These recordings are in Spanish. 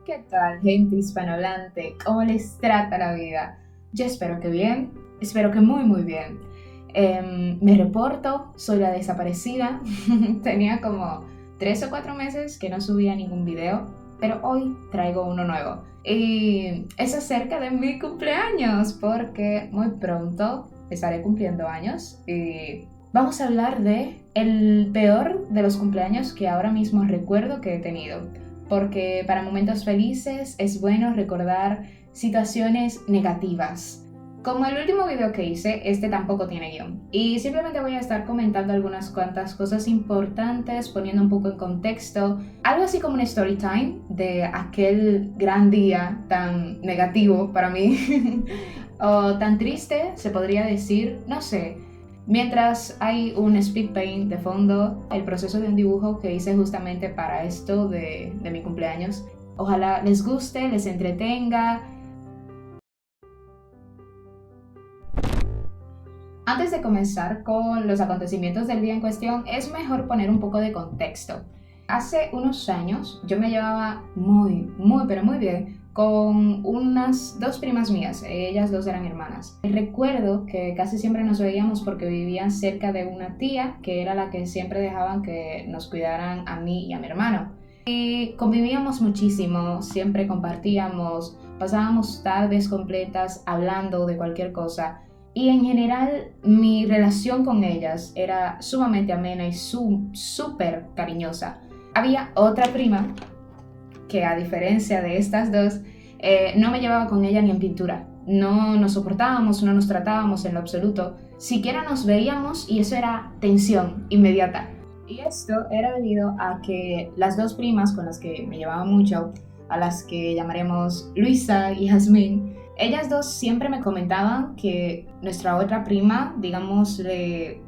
¿Qué tal, gente hispanohablante? ¿Cómo les trata la vida? Yo espero que bien, espero que muy bien. Me reporto, soy la desaparecida. Tenía como 3 o 4 meses que no subía ningún video, pero hoy traigo uno nuevo. Y es acerca de mi cumpleaños, porque muy pronto estaré cumpliendo años y vamos a hablar de el peor de los cumpleaños que ahora mismo recuerdo que he tenido, porque para momentos felices es bueno recordar situaciones negativas. Como el último video que hice, este tampoco tiene guión. Y simplemente voy a estar comentando algunas cuantas cosas importantes, poniendo un poco en contexto. Algo así como un story time de aquel gran día tan negativo para mí. O tan triste, se podría decir, no sé. Mientras hay un speed paint de fondo, el proceso de un dibujo que hice justamente para esto de mi cumpleaños. Ojalá les guste, les entretenga. Antes de comenzar con los acontecimientos del día en cuestión, es mejor poner un poco de contexto. Hace unos años yo me llevaba pero muy bien con unas dos primas mías, ellas dos eran hermanas. Recuerdo que casi siempre nos veíamos porque vivían cerca de una tía que era la que siempre dejaban que nos cuidaran a mí y a mi hermano. Y convivíamos muchísimo, siempre compartíamos, pasábamos tardes completas hablando de cualquier cosa. Y en general mi relación con ellas era sumamente amena y súper cariñosa. Había otra prima que, a diferencia de estas dos, no me llevaba con ella ni en pintura. No nos soportábamos, no nos tratábamos en lo absoluto. Siquiera nos veíamos y eso era tensión inmediata. Y esto era debido a que las dos primas con las que me llevaba mucho, a las que llamaremos Luisa y Jazmín, ellas dos siempre me comentaban que nuestra otra prima, digámosle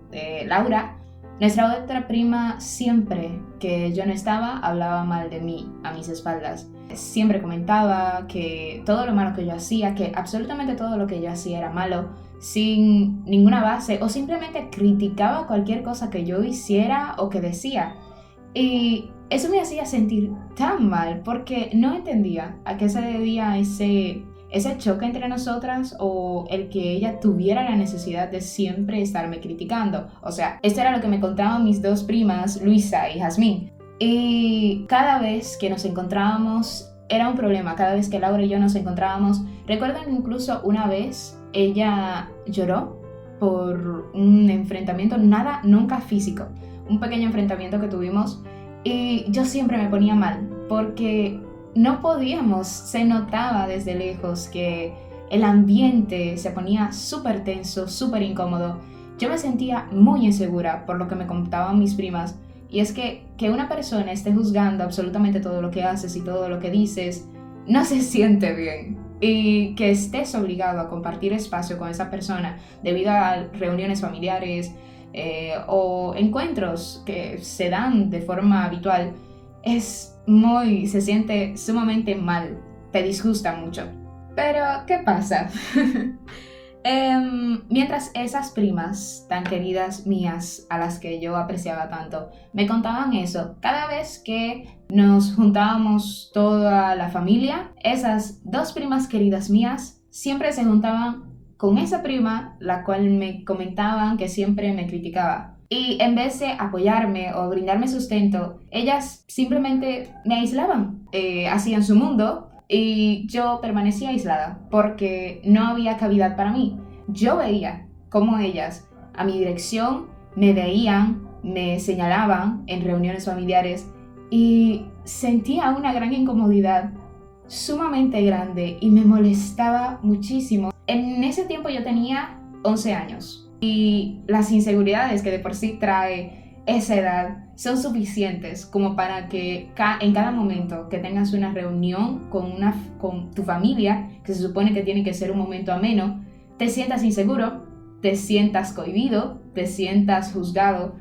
Laura, nuestra otra prima siempre que yo no estaba hablaba mal de mí a mis espaldas. Siempre comentaba que todo lo malo que yo hacía, que absolutamente todo lo que yo hacía era malo, sin ninguna base, o simplemente criticaba cualquier cosa que yo hiciera o que decía. Y eso me hacía sentir tan mal porque no entendía a qué se debía ese choque entre nosotras, o el que ella tuviera la necesidad de siempre estarme criticando. O sea, esto era lo que me contaban mis dos primas, Luisa y Jazmín. Y cada vez que nos encontrábamos era un problema, cada vez que Laura y yo nos encontrábamos. Recuerdo incluso una vez ella lloró por un enfrentamiento, nunca físico, un pequeño enfrentamiento que tuvimos, y yo siempre me ponía mal porque no podíamos, se notaba desde lejos que el ambiente se ponía súper tenso, súper incómodo. Yo me sentía muy insegura por lo que me contaban mis primas, y es que una persona esté juzgando absolutamente todo lo que haces y todo lo que dices no se siente bien, y que estés obligado a compartir espacio con esa persona debido a reuniones familiares o encuentros que se dan de forma habitual se siente sumamente mal, te disgusta mucho. Pero, ¿qué pasa? Mientras esas primas tan queridas mías, a las que yo apreciaba tanto, me contaban eso, cada vez que nos juntábamos toda la familia, esas dos primas queridas mías siempre se juntaban con esa prima, la cual me comentaban que siempre me criticaba. Y en vez de apoyarme o brindarme sustento, ellas simplemente me aislaban, hacían su mundo, y yo permanecía aislada porque no había cavidad para mí. Yo veía cómo ellas, a mi dirección, me veían, me señalaban en reuniones familiares, y sentía una gran incomodidad, sumamente grande, y me molestaba muchísimo. En ese tiempo yo tenía 11 años. Y las inseguridades que de por sí trae esa edad son suficientes como para que en cada momento que tengas una reunión con tu familia, que se supone que tiene que ser un momento ameno, te sientas inseguro, te sientas cohibido, te sientas juzgado.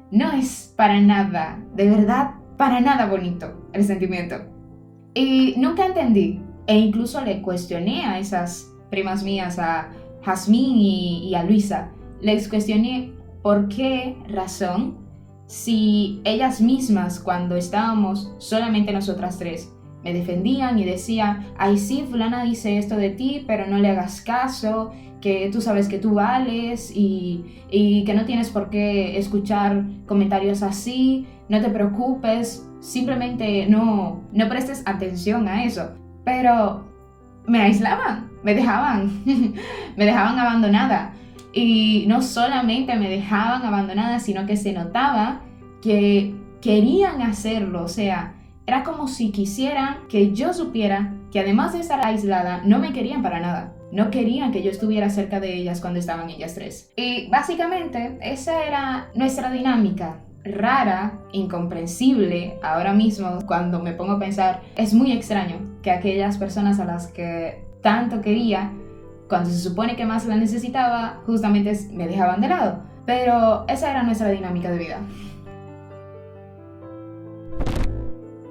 No es para nada, de verdad, para nada bonito el sentimiento. Y nunca entendí, e incluso le cuestioné a esas primas mías, a Jazmín y a Luisa. Les cuestioné por qué razón, si ellas mismas, cuando estábamos solamente nosotras tres, me defendían y decían, ay sí, fulana dice esto de ti, pero no le hagas caso, que tú sabes que tú vales y que no tienes por qué escuchar comentarios así, no te preocupes, simplemente no prestes atención a eso. Pero me aislaban, me dejaban, me dejaban abandonada. Y no solamente me dejaban abandonada, sino que se notaba que querían hacerlo, o sea, era como si quisieran que yo supiera que además de estar aislada, no me querían para nada. No querían que yo estuviera cerca de ellas cuando estaban ellas tres. Y básicamente esa era nuestra dinámica. Rara, incomprensible, ahora mismo cuando me pongo a pensar, es muy extraño que aquellas personas a las que tanto quería, cuando se supone que más la necesitaba, justamente me dejaban de lado. Pero esa era nuestra dinámica de vida.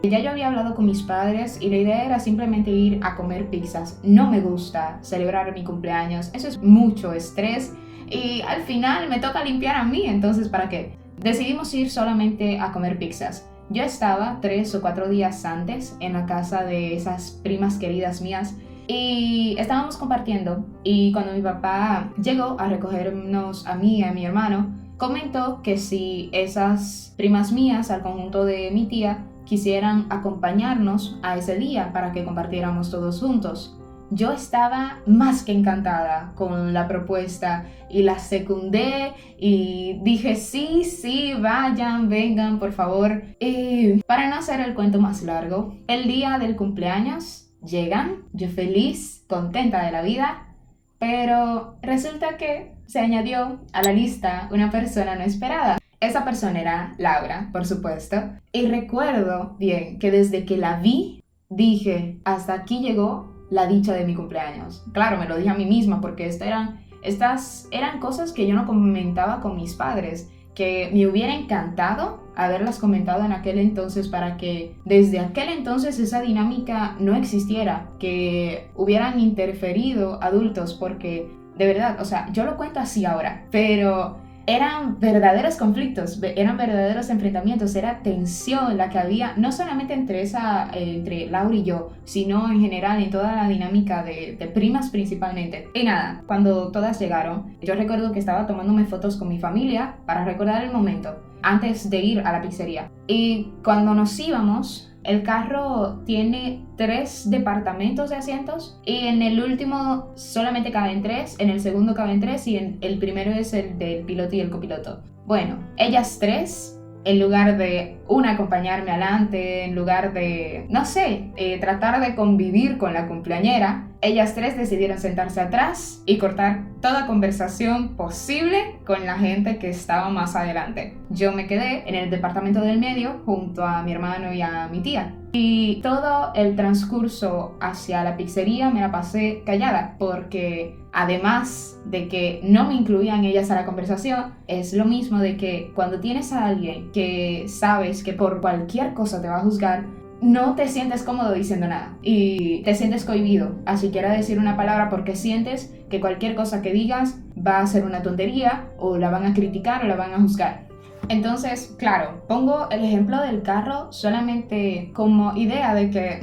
Ya yo había hablado con mis padres y la idea era simplemente ir a comer pizzas. No me gusta celebrar mi cumpleaños, eso es mucho estrés y al final me toca limpiar a mí, entonces ¿para qué? Decidimos ir solamente a comer pizzas. Yo estaba 3 o 4 días antes en la casa de esas primas queridas mías y estábamos compartiendo, y cuando mi papá llegó a recogernos a mí y a mi hermano, comentó que si esas primas mías, al conjunto de mi tía, quisieran acompañarnos a ese día para que compartiéramos todos juntos. Yo estaba más que encantada con la propuesta y la secundé y dije sí, vayan, vengan, por favor. Y para no hacer el cuento más largo, el día del cumpleaños llegan, yo feliz, contenta de la vida, pero resulta que se añadió a la lista una persona no esperada. Esa persona era Laura, por supuesto, y recuerdo bien que desde que la vi, dije, hasta aquí llegó la dicha de mi cumpleaños. Claro, me lo dije a mí misma porque estas eran cosas que yo no comentaba con mis padres, que me hubiera encantado haberlas comentado en aquel entonces para que desde aquel entonces esa dinámica no existiera, que hubieran interferido adultos, porque de verdad, o sea, yo lo cuento así ahora, pero eran verdaderos conflictos, eran verdaderos enfrentamientos, era tensión la que había, no solamente entre Laura y yo, sino en general en toda la dinámica de primas principalmente. Y nada, cuando todas llegaron, yo recuerdo que estaba tomándome fotos con mi familia para recordar el momento, antes de ir a la pizzería. Y cuando nos íbamos, el carro tiene 3 departamentos de asientos y en el último solamente caben 3, en el segundo caben 3 y en el primero es el del piloto y el copiloto. Bueno, ellas 3, en lugar de una acompañarme adelante, en lugar de, no sé, tratar de convivir con la cumpleañera, ellas 3 decidieron sentarse atrás y cortar toda conversación posible con la gente que estaba más adelante. Yo me quedé en el departamento del medio junto a mi hermano y a mi tía. Y todo el transcurso hacia la pizzería me la pasé callada porque además de que no me incluían ellas a la conversación, es lo mismo de que cuando tienes a alguien que sabes que por cualquier cosa te va a juzgar, no te sientes cómodo diciendo nada y te sientes cohibido a siquiera decir una palabra porque sientes que cualquier cosa que digas va a ser una tontería o la van a criticar o la van a juzgar. Entonces, claro, pongo el ejemplo del carro solamente como idea de que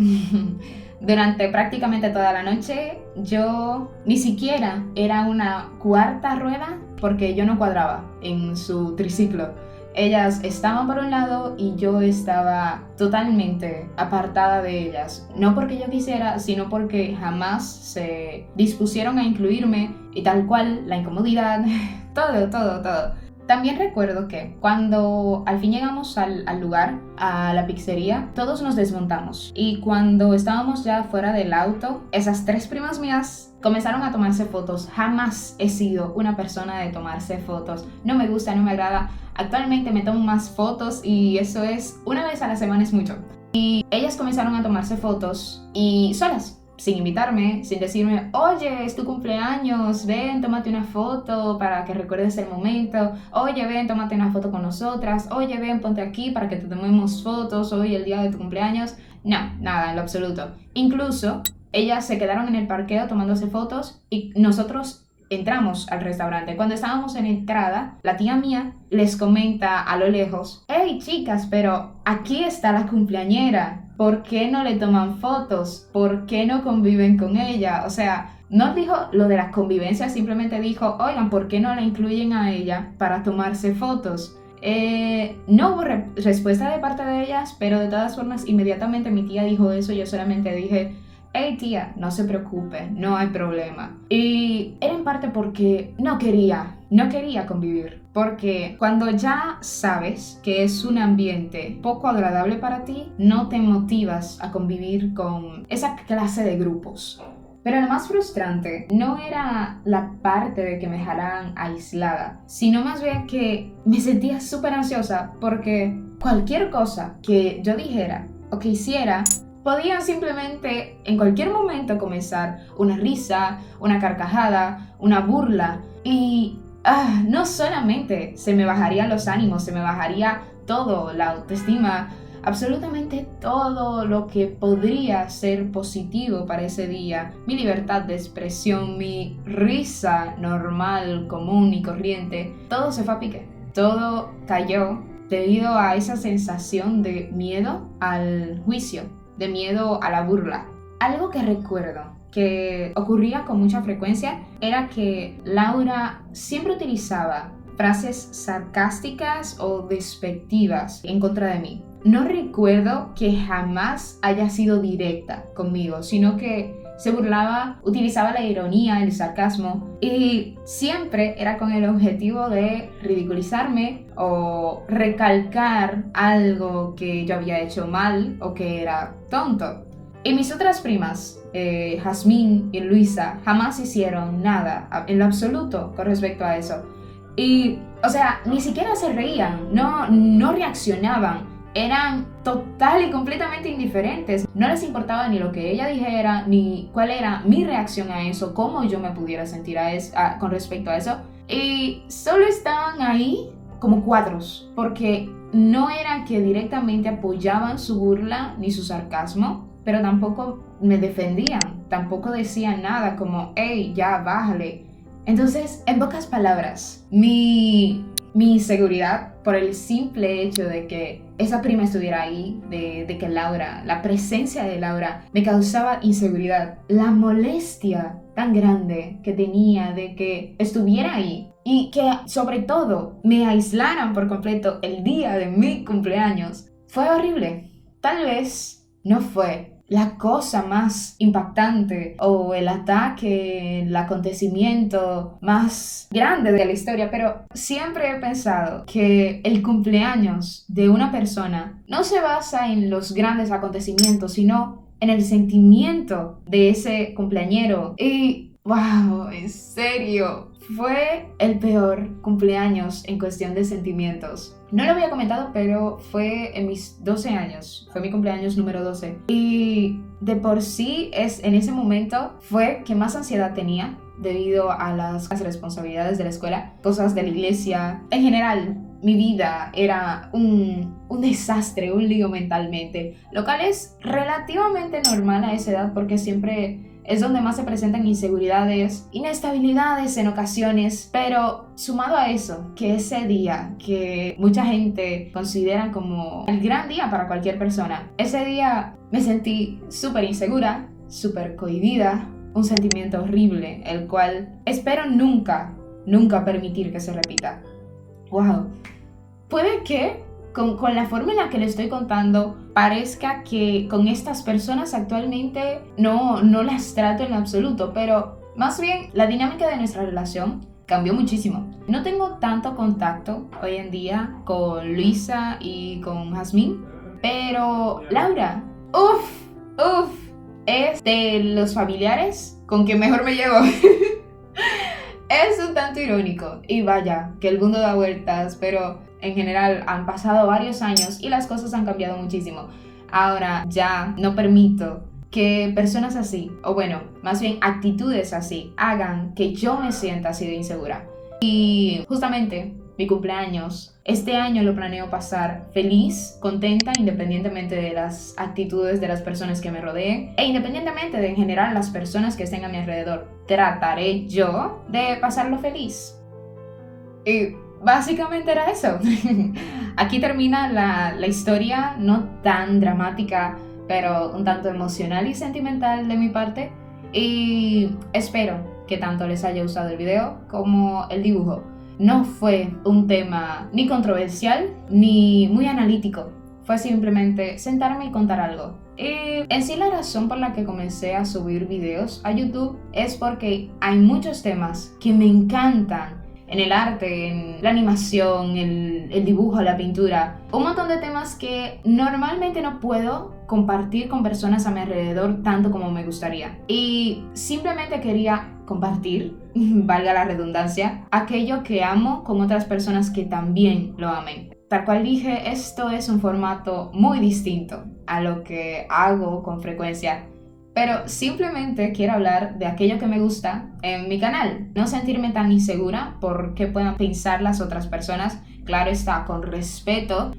durante prácticamente toda la noche yo ni siquiera era una cuarta rueda porque yo no cuadraba en su triciclo. Ellas estaban por un lado y yo estaba totalmente apartada de ellas. No porque yo quisiera, sino porque jamás se dispusieron a incluirme y tal cual, la incomodidad, todo. También recuerdo que cuando al fin llegamos al lugar, a la pizzería, todos nos desmontamos. Y cuando estábamos ya fuera del auto, esas 3 primas mías comenzaron a tomarse fotos. Jamás he sido una persona de tomarse fotos. No me gusta, no me agrada. Actualmente me tomo más fotos y eso es una vez a la semana es mucho. Y ellas comenzaron a tomarse fotos y solas, sin invitarme, sin decirme, oye, es tu cumpleaños, ven, tómate una foto para que recuerdes el momento, oye, ven, tómate una foto con nosotras, oye, ven, ponte aquí para que te tomemos fotos hoy, el día de tu cumpleaños. No, nada, en lo absoluto. Incluso, ellas se quedaron en el parqueo tomándose fotos y nosotros entramos al restaurante. Cuando estábamos en entrada, la tía mía les comenta a lo lejos, hey chicas, pero aquí está la cumpleañera. ¿por qué no le toman fotos? ¿Por qué no conviven con ella? O sea, no dijo lo de las convivencias, simplemente dijo, oigan, ¿por qué no la incluyen a ella para tomarse fotos? No hubo respuesta de parte de ellas, pero de todas formas, inmediatamente mi tía dijo eso, yo solamente dije, hey tía, no se preocupe, no hay problema. Y era en parte porque no quería convivir. Porque cuando ya sabes que es un ambiente poco agradable para ti, no te motivas a convivir con esa clase de grupos. Pero lo más frustrante no era la parte de que me dejaran aislada, sino más bien que me sentía súper ansiosa porque cualquier cosa que yo dijera o que hiciera podían simplemente en cualquier momento comenzar una risa, una carcajada, una burla y no solamente se me bajarían los ánimos, se me bajaría todo, la autoestima, absolutamente todo lo que podría ser positivo para ese día, mi libertad de expresión, mi risa normal, común y corriente, todo se fue a pique, todo cayó debido a esa sensación de miedo al juicio, de miedo a la burla. Algo que recuerdo que ocurría con mucha frecuencia era que Laura siempre utilizaba frases sarcásticas o despectivas en contra de mí. No recuerdo que jamás haya sido directa conmigo, sino que se burlaba, utilizaba la ironía, el sarcasmo y siempre era con el objetivo de ridiculizarme o recalcar algo que yo había hecho mal o que era tonto. Y mis otras primas, Jazmín y Luisa, jamás hicieron nada en lo absoluto con respecto a eso. Y, o sea, ni siquiera se reían, no reaccionaban, eran total y completamente indiferentes. No les importaba ni lo que ella dijera, ni cuál era mi reacción a eso, cómo yo me pudiera sentir con respecto a eso. Y solo estaban ahí como cuadros, porque no era que directamente apoyaban su burla ni su sarcasmo, pero tampoco me defendían, tampoco decían nada como, hey, ya, bájale. Entonces, en pocas palabras, mi inseguridad por el simple hecho de que esa prima estuviera ahí, de que Laura, la presencia de Laura me causaba inseguridad, la molestia tan grande que tenía de que estuviera ahí y que sobre todo me aislaran por completo el día de mi cumpleaños, fue horrible. Tal vez no fue la cosa más impactante o el ataque, el acontecimiento más grande de la historia, pero siempre he pensado que el cumpleaños de una persona no se basa en los grandes acontecimientos, sino en el sentimiento de ese cumpleañero. Y wow, en serio, fue el peor cumpleaños en cuestión de sentimientos. No lo había comentado, pero fue en mis 12 años, fue mi cumpleaños número 12. Y de por sí, en ese momento fue que más ansiedad tenía debido a las responsabilidades de la escuela, cosas de la iglesia. En general, mi vida era un desastre, un lío mentalmente, lo cual es relativamente normal a esa edad porque siempre es donde más se presentan inseguridades, inestabilidades en ocasiones, pero sumado a eso, que ese día que mucha gente considera como el gran día para cualquier persona, ese día me sentí súper insegura, súper cohibida, un sentimiento horrible, el cual espero nunca permitir que se repita. Wow. Puede que con la forma en la que le estoy contando parezca que con estas personas actualmente no las trato en absoluto, pero más bien la dinámica de nuestra relación cambió muchísimo. No tengo tanto contacto hoy en día con Luisa y con Jazmín, pero Laura, es de los familiares con quien mejor me llevo. Es un tanto irónico y vaya, que el mundo da vueltas, pero en general han pasado varios años y las cosas han cambiado muchísimo. Ahora ya no permito que personas así, o bueno, más bien actitudes así, hagan que yo me sienta así de insegura. Y justamente mi cumpleaños, este año lo planeo pasar feliz, contenta, independientemente de las actitudes de las personas que me rodeen e independientemente de en general las personas que estén a mi alrededor. Trataré yo de pasarlo feliz. Y básicamente era eso. Aquí termina la historia, no tan dramática, pero un tanto emocional y sentimental de mi parte. Y espero que tanto les haya gustado el video como el dibujo. No fue un tema ni controversial ni muy analítico. Fue simplemente sentarme y contar algo. Y en sí la razón por la que comencé a subir videos a YouTube es porque hay muchos temas que me encantan. En el arte, en la animación, el dibujo, la pintura. Un montón de temas que normalmente no puedo compartir con personas a mi alrededor tanto como me gustaría. Y simplemente quería compartir, valga la redundancia, aquello que amo con otras personas que también lo amen. Tal cual dije, esto es un formato muy distinto a lo que hago con frecuencia. Pero simplemente quiero hablar de aquello que me gusta en mi canal. No sentirme tan insegura por qué puedan pensar las otras personas. Claro está, con respeto.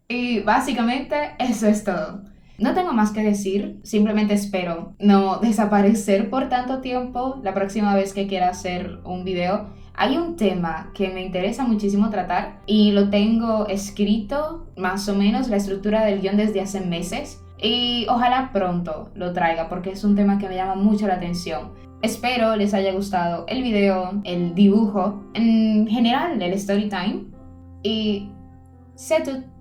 Y básicamente eso es todo. No tengo más que decir, simplemente espero no desaparecer por tanto tiempo la próxima vez que quiera hacer un video. Hay un tema que me interesa muchísimo tratar y lo tengo escrito, más o menos, la estructura del guión desde hace meses. Y ojalá pronto lo traiga porque es un tema que me llama mucho la atención. Espero les haya gustado el video, el dibujo, en general el story time. Y c'est tout.